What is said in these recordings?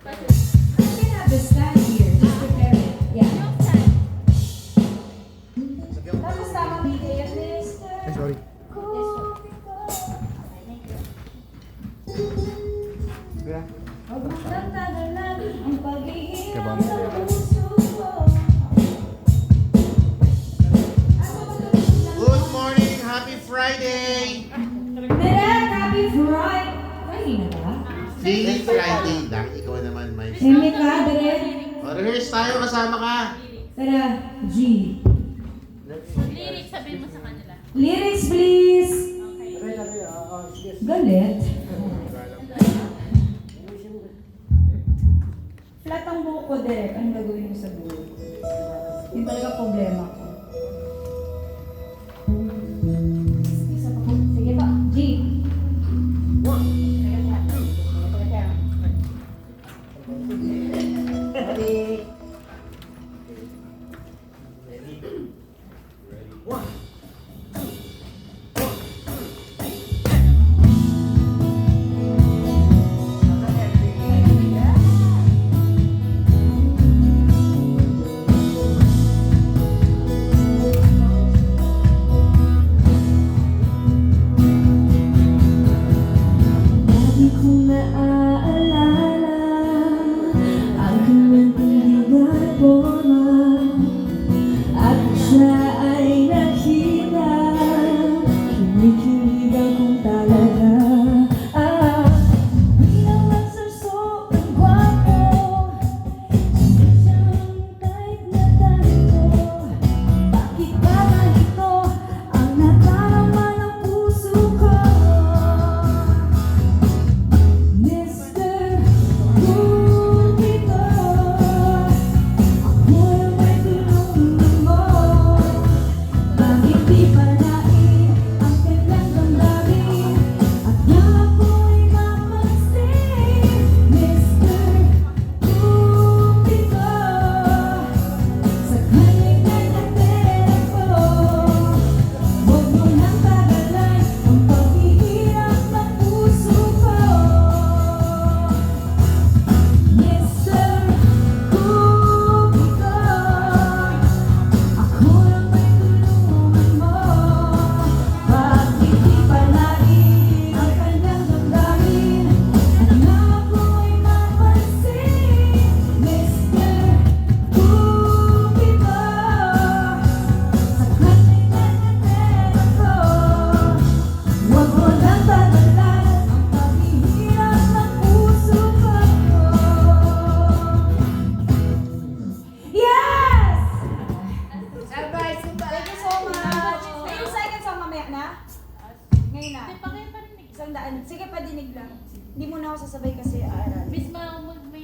can have the stand here. Just prepare it. Yeah. Tapos tama bigay yan, mister. Ay, sorry. Kuya. Huwag mo lang tagalan ang paghihirap Kabang sa kuya. puso ko. Good morning! Happy Friday! Direk, happy Friday! Friday na ba? Daily Friday. Dahil ikaw naman may... Hindi ka, Direk. O, rehearse tayo, kasama ka. Tara, G. Lyrics, sabihin mo sa kanila. Lyrics, please! Galit. Flat ang buhok ko, Direk. Anong gagawin mo sa buhok? Yung talaga problema ko. Isa pa po. Sige pa. G. Ready? Lagi kong naaalala ang kanyang paghinga forma at siya ay nakita. Kinikilig akong talaga. Bilang ang sarso ng gwapo, siyang kahit na ganito. Bakit ba ganito ang nadarama ng puso ko? Mr. Cupido, ako ang may tulungan mo. Bakit di palain ang kanyang damdamin at nang ako'y mapansin? Mr. Cupido, sa kanyang nagtatera ko. Huwag mo nang tagalan ang paghihirap ng puso ko. Mr. Cupido, ako lang may tulungan mo. Bakit di palain ang kanyang damdamin at nang ako'y mapansin? Mr. Cupido, sa kanyang nagtatera ko. Huwag mo nang tagalan ang paghihirap ng puso ko. Yes! Alright, thank you so much. 10 seconds ang mamaya na? Ngayon na. Hindi, pakita rin. Isang daan. Sige, padinig lang. Hindi muna ako sasabay kasi aaral. Miss, may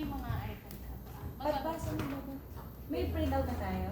mga items. Pagbasa mo ba? May print out na tayo?